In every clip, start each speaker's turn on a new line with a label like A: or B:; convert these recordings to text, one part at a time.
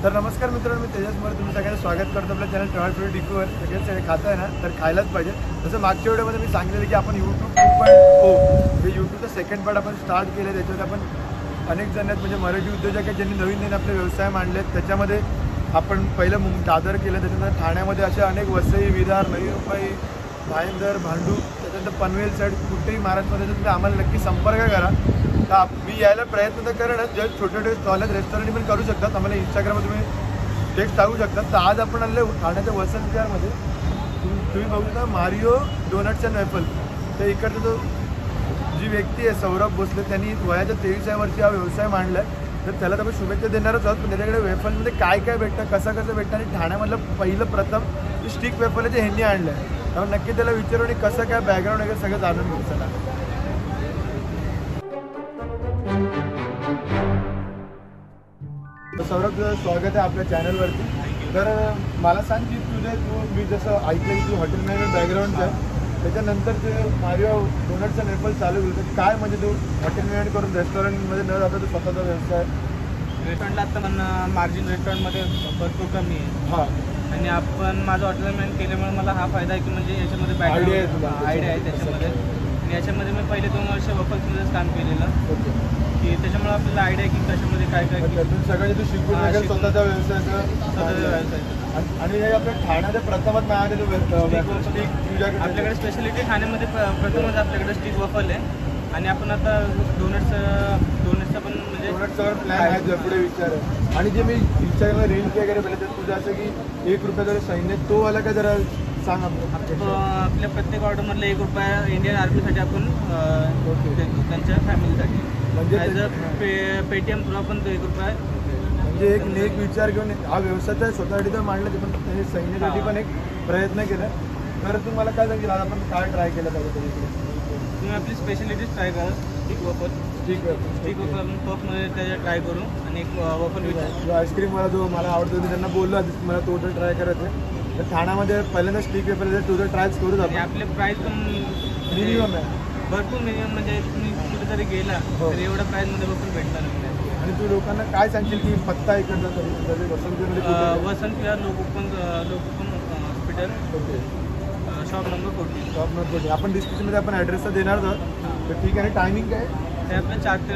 A: तर नमस्कार मित्रांनो, मी तेजसमध्ये तुम्ही सगळ्यांचं स्वागत करतो आपल्या चॅनल ट्रॅव्हल फ्री डिकोवर. सगळे खातं आहे ना तर खायलाच पाहिजे. जसं मागच्या व्हिडिओमध्ये मी सांगितलं की आपण यूट्यूब 2.0 म्हणजे यूट्यूबचं सेकंड पार्ट आपण स्टार्ट केलं. त्याच्यात आपण अनेक जण आहेत म्हणजे मराठी उद्योजक आहेत ज्यांनी नवीन आपले व्यवसाय मांडले. त्याच्यामध्ये आपण पहिलं दादर केलं, त्याच्यानंतर ठाण्यामध्ये असे अनेक वसई, विरार, नवी मुंबई, भाईंदर, भांडूप, त्याच्यानंतर पनवेल साईड कुठेही महाराष्ट्रामध्ये तुम्ही आम्हाला नक्की संपर्क करा. तर मी यायला प्रयत्न तर करेनच. जे छोटे छोटे स्टॉल आहेत रेस्टॉरंट पण करू शकतात. आम्हाला इंस्टाग्रामवर तुम्ही टेक्स्ट टाकू शकतात. तर आज आपण आणले ठाण्याच्या वसंत विहारमध्ये. तुम्ही बघू शकता मारिओ डोनट्स अँड वेफल. तर इकडचा जो जी व्यक्ती आहे सौरभ भोसले, त्यांनी वयाच्या 23व्या वर्षी हा व्यवसाय मांडला आहे. तर त्याला तर आपण शुभेच्छा देणारच आहोत. पण त्याच्याकडे वेफलमध्ये काय काय भेटतं, कसं भेटतं आणि ठाण्यामधलं पहिलं प्रथम जे स्टिक वेफल आहे ते ह्यांनी आणलं आहे. त्यामुळे नक्की त्याला विचारू आणि कसं काय बॅकग्राऊंड वगैरे सगळं जाणून घेऊ. चला सौरभ, स्वागत आहे आपल्या चॅनलवरती. तर मला सांग की मी जसं ऐकलं की तू हॉटेल मॅनेजमेंट बॅकग्राऊंडचं आहे, त्याच्यानंतर ते मारिओ डोनट्स अँड वेफल चालू केलं. तर काय म्हणजे तू हॉटेल मॅनेजमेंट करून रेस्टॉरंटमध्ये न जाता तू स्वतःचा व्यवसाय?
B: रेस्टॉरंटला आता पण मार्जिन रेस्टॉरंटमध्ये भरपूर कमी आहे.
A: हां,
B: आणि आपण माझं हॉटेल मॅनेजमेंट केल्यामुळे मला हा फायदा आहे की म्हणजे याच्यामध्ये
A: आयडिया आहे तुला?
B: आयडिया आहे त्याच्यामध्ये. आणि याच्यामध्ये मी पहिले 2 वर्ष वफल्समध्येच काम केलेलं
A: ओके.
B: की त्याच्यामुळे आपल्याला आयडिया आहे की कशामध्ये काय काय
A: त्यातून सगळं तू शिकून वगैरे स्वतःचा
B: स्वतःचा व्यवसाय.
A: आणि हे आपल्या ठाण्याच्या प्रथमच मिळाले स्टिक तुझ्याकडे.
B: आपल्याकडे स्पेशालिटी ठाण्यामध्ये प्रथमच आपल्याकडे स्टिक वफल आहे. आणि आपण आता डोनट्सचा पण म्हणजे
A: डोनट्सवर प्लॅन आहे पुढे विचार आहे. आणि जे मी इंस्टाग्रामला रील्स वगैरे बघितले तर तुझं असं की ₹1 जरी सैन्य तो वाला काय जरा सांग
B: आपल्या प्रत्येक ऑर्डरमधलं ₹1 इंडियन आर्मीसाठी आपण त्यांच्या फॅमिलीसाठी म्हणजे ॲज अ पेटीएम थ्रू आपण तो ₹1.
A: म्हणजे एक नेक विचार घेऊन हा व्यवसाय स्वतःसाठी तर मांडला ते, पण त्याने सैन्यासाठी पण एक प्रयत्न केला. तर तू मला काय सांगितलं आज आपण काय ट्राय केलं पाहिजे त्याच्याकडे?
B: तुम्ही आपली स्पेशालिटीज ट्राय करा. Stick waffle. स्टिक वफल आपण पफमध्ये त्याच्यात ट्राय करू. आणि एक वफल विचार
A: आईस्क्रीम मला जो मला आवडतो मी त्यांना बोललो मला तो तर ट्राय करायचं आहे. तर ठाण्यामध्ये पहिल्यांदा स्टिक वेफल तो तर ट्रायच करू.
B: आणि आपले प्राईस पण
A: मिनिमम आहे,
B: भरपूर मिनिमम. म्हणजे तुम्ही कुठेतरी गेला तर एवढ्या प्राईसमध्ये वफल भेटणार नाही.
A: आणि तू लोकांना काय सांगशील की पत्ता इकडचा तरी
B: Vasant Vihar लोकोपण hospital.
A: Okay.
B: Shop number 14.
A: आपण डिस्क्रिप्शनमध्ये आपण ॲड्रेस तर देणार आहोत. तर ठीक आहे. आणि टायमिंग काय?
B: ते आपलं 4 ते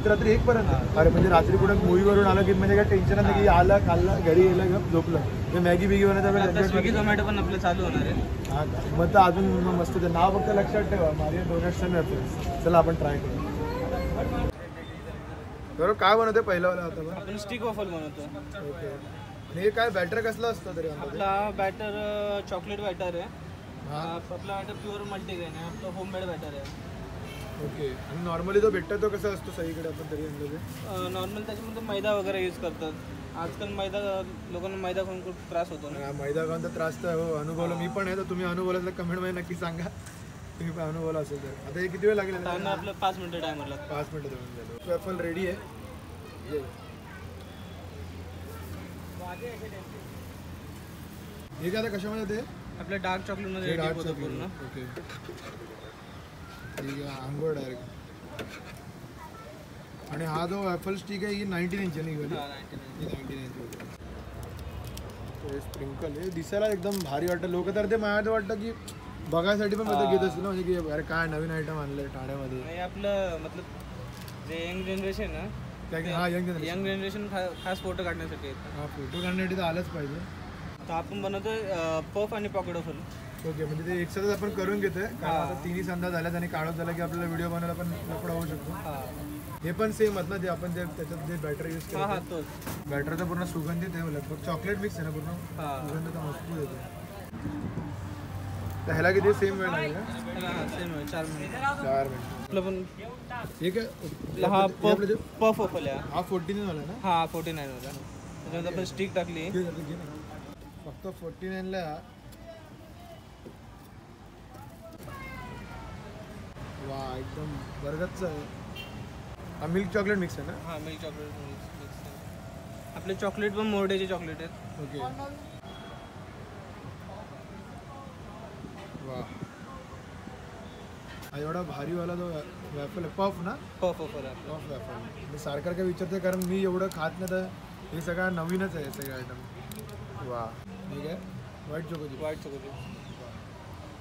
B: रात्री
A: 1 पर्यंत. अरे म्हणजे रात्री कुठे मूवीवरून आलं की म्हणजे काय टेन्शन नाही की आलं खाल्लं घरी गेलं का झोपलं. ते मॅगी बिगी बनवता
B: स्विगी झोमॅटो पण आपलं चालू होणार आहे.
A: हां का? मग तर अजून मस्त. ते नाव फक्त लक्षात ठेवा, मारिओ डोनट्स अँड वेफल्स. चला आपण ट्राय करू. बरोबर. काय बनवते पहिल्यावाला आता?
B: आपण स्टिक वफल बनवतो.
A: ओके. आणि हे काय बॅटर कसलं असतं तरी?
B: आपला बॅटर चॉकलेट बॅटर आहे. आपला बॅटर प्युअर मल्टीग्रेन आहे. आपलं होममेड बॅटर आहे.
A: ओके. आणि नॉर्मली जो भेटतो तो कसा असतो सगळीकडे आपण तरी अंदाजे?
B: नॉर्मल त्याच्यामध्ये मैदा वगैरे यूज करतात. आजकाल लोकांना मैदा खाऊन खूप त्रास होतो ना.
A: मैदा खाऊन तर त्रास तर हो अनुभवलं मी पण आहे. तर तुम्ही अनुभवलं तर कमेंटमध्ये नक्की सांगा तुम्ही पण अनुभवलं असेल तर. आता हे किती वेळ लागेल?
B: आपलं 5 मिनिटं टायमर लागतं.
A: 5 मिनिटं देऊन झालं. वेफल रेडी आहे. हे काय आता कशामध्ये ते
B: आपल्या डार्क चॉकलेटमध्ये
A: डार्क
B: होतं पूर्ण.
A: ओके. ठीक आहे. आंघोळ डायरेक्ट. आणि हा जो वेफल स्टिक आहे ही 19 इंच निघाली. 19 इंच स्प्रिंकल आहे. दिसायला एकदम भारी वाटतं. लोक तर ते मला वाटतं की बघायसाठी पण घेत असतील ना, म्हणजे की अरे काय नवीन आयटम आणलं ठाण्यामध्ये.
B: आपलं मतलब जे यंग जनरेशन ना,
A: हा यंग
B: जनरेशन खास फोटो काढण्यासाठी येतं.
A: हा फोटो काढण्यासाठी तर आलंच पाहिजे.
B: तर आपण बनवतोय पफ आणि पॉकेट वफल.
A: ओके. म्हणजे ते एकसाथच आपण करून घेतोय कारण आता 3 संधा झाल्यात आणि काढत झाला की आपल्याला व्हिडिओ बनवायला पण लफडा होऊ शकतो. हे पण सेम ना जे आपण त्याच्यात जे बॅटर यूज केलं
B: तोच
A: बॅटरचा पूर्ण सुगंधित आहे. लगभग चॉकलेट मिक्स आहे ना पूर्ण. सुगंध तर मजबूत येतो. तर ह्याला किती सेम वेळ लागेल?
B: सेम वेळ 4 मिनिट.
A: 4 मिनिट.
B: आपलं पण
A: ठीक आहे.
B: हा पफ वफल आहे.
A: हा 49 वाला ना?
B: हा 49 वाला. त्याच्यामध्ये आपण स्टिक टाकली.
A: फक्त 49ला. वा एकदम बर्गरचं आहे. हा मिल्क चॉकलेट मिक्स आहे ना?
B: हा मिल्क चॉकलेट मिक्स आहे. आपले चॉकलेट पण मोरडेचे चॉकलेट आहेत.
A: ओके. वा हा एवढा भारीवाला जो वॅफल आहे. पफ ना?
B: पफ वफल आहे.
A: Puff waffle. मी सारखं काय विचारतोय कारण मी एवढं खात नाही. तर हे सगळं नवीनच आहे सगळे आयटम. वा ठीक आहे. व्हाईट चोकोचिप.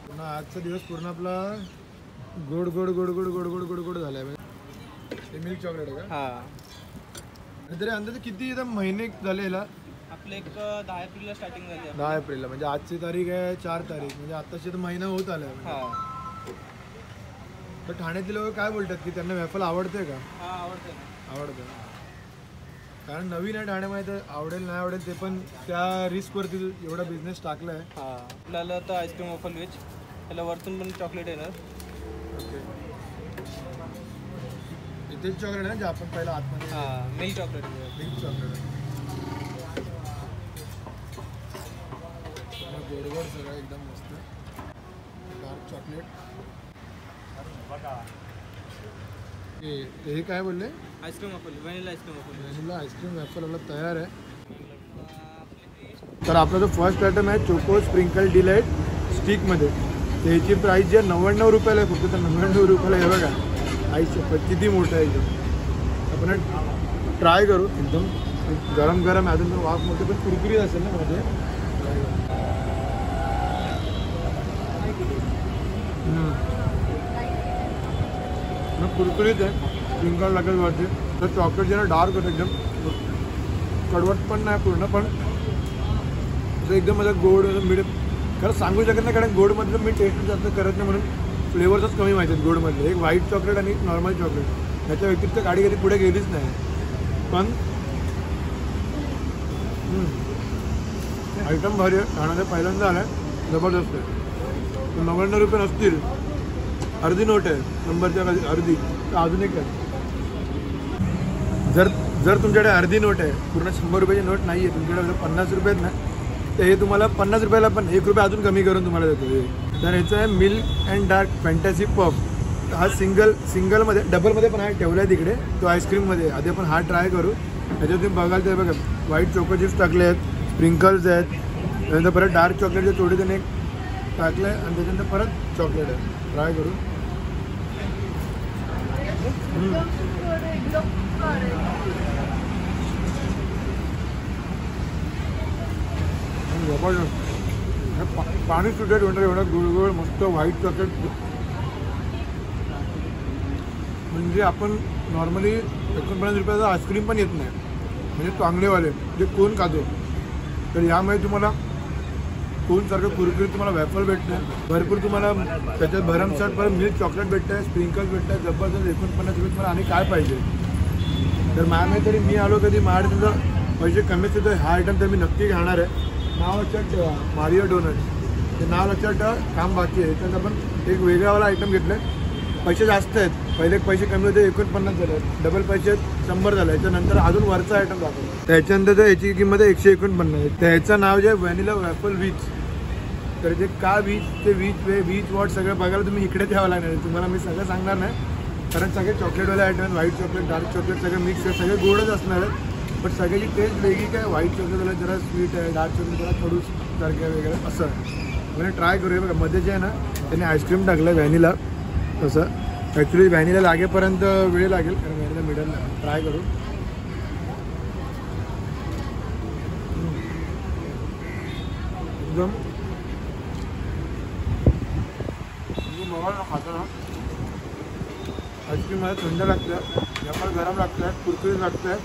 A: पुन्हा आजचा दिवस पूर्ण आपला गोड गोड गोड गोड गोड गोड गोड गोड झालाय. हे मिल्क चॉकलेट आहे का?
B: हां.
A: तरी अंदाजे किती महिने झाले याला?
B: आपलं एक 10 एप्रिलला स्टार्टिंग झाली.
A: 10 एप्रिलला म्हणजे आजची तारीख आहे 4 तारीख म्हणजे आताशी तर महिना होत आलाय.
B: हां.
A: तर ठाण्यातील लोक काय बोलतात की त्यांना वेफल आवडते का?
B: हां आवडतं.
A: आवडतं. कारण नवीन आहे ठाण्यामध्ये तर आवडेल नाही आवडेल ते पण त्या रिस्कवरती एवढा बिझनेस टाकला आहे.
B: हां. आपल्याला तर आईस्क्रीम वॉफल व्हेज त्याला वरतून पण चॉकलेट येणार.
A: ओके. इथेच चॉकलेट आहे ना जे आपण पहिला आतमध्ये.
B: हां मिल्क चॉकलेट.
A: मिल्क चॉकलेट गोड गोड सगळं एकदम मस्त. Dark chocolate. हे काय बोलले?
B: Ice cream waffle vanilla ice cream waffle.
A: Vanilla ice cream waffle आपला तयार आहे. तर आपला जो फर्स्ट आयटम आहे चोको स्प्रिंकल डिलाइट स्टिकमध्ये. त्याची प्राईस जी आहे 99 रुपयाला आहे फक्त. तर 99 रुपयाला हे बघा आई शपथ किती मोठं आहे एकदम. आपण ट्राय करू. एकदम गरम गरम आहे अजून तर वाफ मोठी पण कुरकुरीत असेल ना मध्ये. मग कुरकुरीत आहे. स्प्रिंकल लागेल वरती. तर चॉकलेट जे ना डार्क होतं एकदम. कडवट पण नाही पूर्ण पण एकदम माझा गोड मीठ खरं सांगू शकत नाही कारण गोडमधलं मी टेस्ट जास्त करत नाही म्हणून फ्लेवर्सच कमी माहिती आहेत गोडमधले. एक व्हाईट चॉकलेट आणि एक नॉर्मल चॉकलेट ह्याच्या व्यतिरिक्त गाडी कधी पुढे गेलीच नाही. पण आयटम भारी आहे. ठाण्यात पहिल्यांदा आला आहे. जबरदस्त आहे. 99 रुपये नसतील. अर्धी नोट आहे 100च्या अर्धी. अजून एक आहे. जर तुमच्याकडे अर्धी नोट आहे पूर्ण 100 रुपयाची नोट नाही आहे तुमच्याकडे 50 रुपये आहेत ना तर हे तुम्हाला 50 रुपयाला पण 1 रुपया अजून कमी करून तुम्हाला देतो. तर ह्याचं आहे milk and dark fantasy puff. हा सिंगलमध्ये डबलमध्ये पण आहे ठेवला आहे तिकडे तो आईस्क्रीममध्ये. आधी आपण हा ट्राय करू. ह्याच्यात तुम्ही बघाल तर बघा व्हाईट चोको चिप्स टाकले आहेत. स्प्रिंकल्स आहेत. त्यानंतर परत डार्क चॉकलेटचे थोडे त्याने टाकलं आहे आणि त्याच्यानंतर परत चॉकलेट आहे. ट्राय करू. पाणी सुटेल म्हणतात एवढं गुळगुळ मस्त व्हाईट चॉकलेट. म्हणजे आपण नॉर्मली 49 रुपयाचा आईस्क्रीम पण येत नाही म्हणजे चांगलेवाले जे कोण खातो. तर यामुळे तुम्हाला कोणसारखं कुरकुरीत तुम्हाला वेफल भेटतं. भरपूर तुम्हाला त्याच्यात भरमसाठ परत मिल्क चॉकलेट भेटतं आहे. स्प्रिंकल्स भेटतं आहे. जबरदस्त 49 रुपये तुम्हाला आणि काय पाहिजे. तर माझ्यामध्ये तरी मी आलो कधी माझ्याकडे तुमचं पैसे कमीच येतो. हा आयटम तर मी नक्की घेणार आहे. नाव लक्षात ठेवा मारिओ डोनट्स. ते नाव लक्षात ठेवा. काम बाकी आहे. त्यात आपण एक वेगळावाला आयटम घेतलं आहे. पैसे जास्त आहेत. पहिले पैसे कमी होते 49 झाले. डबल पैसे 100 झाले. त्याच्यानंतर अजून वरचा आयटम दाखवतो. त्याच्यानंतर तर याची किंमत आहे 149 आहे. त्याचं नाव जे आहे व्हॅनिला वॅफल व्हीच. तर जे का वीज ते वीज वॉट सगळं बघायला तुम्ही इकडेच यावं लागणार. तुम्हाला मी सगळं सांगणार नाही कारण सगळे चॉकलेटवाले item white chocolate dark chocolate सगळे मिक्स आहे. सगळे गोडच असणार आहेत पण सगळ्याची टेस्ट वेगळी काय. व्हाईट चॉकलेटवाला जरा स्वीट आहे. डार्क चॉकलेट जरा खडूस सारखं वगैरे असं आहे. म्हणजे ट्राय करूया बघा. मध्ये जे आहे ना त्याने आईस्क्रीम टाकलं व्हॅनिला तसं. ॲक्च्युली व्हॅनिला लागेपर्यंत वेळ लागेल कारण व्हॅनिला मिडल ट्राय करू. एकदम बघा खातं ना आईस्क्रीम मला थंड लागतं. याला गरम लागतं. कुरकुरीत लागतं.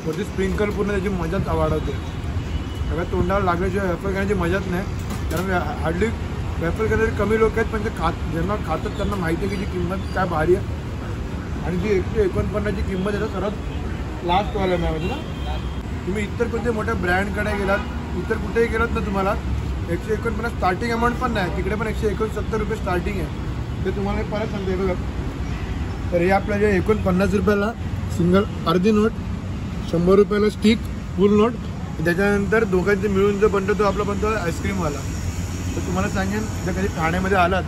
A: वरती स्प्रिंकल पूर्ण त्याची मजाच वाढवते. सगळ्या तोंडाला लागल्याशिवाय वेफल खाण्याची मजाच नाही कारण हार्डली वेफल खाण्याचे कमी लोक आहेत पण ते ज्यांना खातात त्यांना माहिती आहे की जी किंमत काय भारी आहे. आणि जी 149ची किंमत आहे सर्वात लास्टवाल्या नाही म्हणजे ना. तुम्ही इतर कोणत्या मोठ्या ब्रँडकडे गेलात इतर कुठेही गेलात ना तुम्हाला 149 स्टार्टिंग अमाऊंट पण नाही. तिकडे पण 169 रुपये स्टार्टिंग आहे. ते तुम्हाला परत सांगते बघा. तर हे आपल्या जे 49 रुपयाला सिंगल अर्धी नोट 100 रुपयाला स्टिक फुल नोट. त्याच्यानंतर दोघांचे मिळून जो बनतो तो आपला बनतो आईस्क्रीमवाला. तर तुम्हाला सांगेन जर कधी ठाण्यामध्ये आलात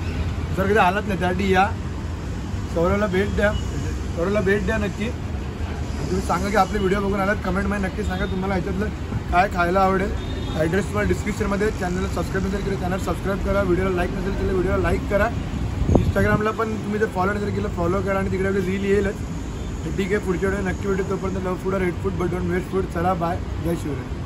A: जर कधी आलात नाही त्यासाठी या सौरवला भेट द्या. सौरवला भेट द्या नक्की. तुम्ही सांगा की आपले व्हिडिओ बघून आलात कमेंटमध्ये नक्की सांगा तुम्हाला ह्याच्यातलं काय खायला आवडेल. ॲड्रेस तुम्हाला डिस्क्रिप्शनमध्ये. चॅनलला सबस्क्राईब नसेल केलं चॅनल सबस्क्राईब करा. व्हिडिओला लाईक नसेल केलं व्हिडिओला लाईक करा. इंस्टाग्रामला पण तुम्ही जर फॉलो नसेल केलं फॉलो करा आणि तिकडे आपली रील येईलच. तर ठीक आहे, पुढच्या वेळेला नक्की भेटू. तोपर्यंत लव फूड और hate food but don't waste food. चला बाय, जय शिवराय.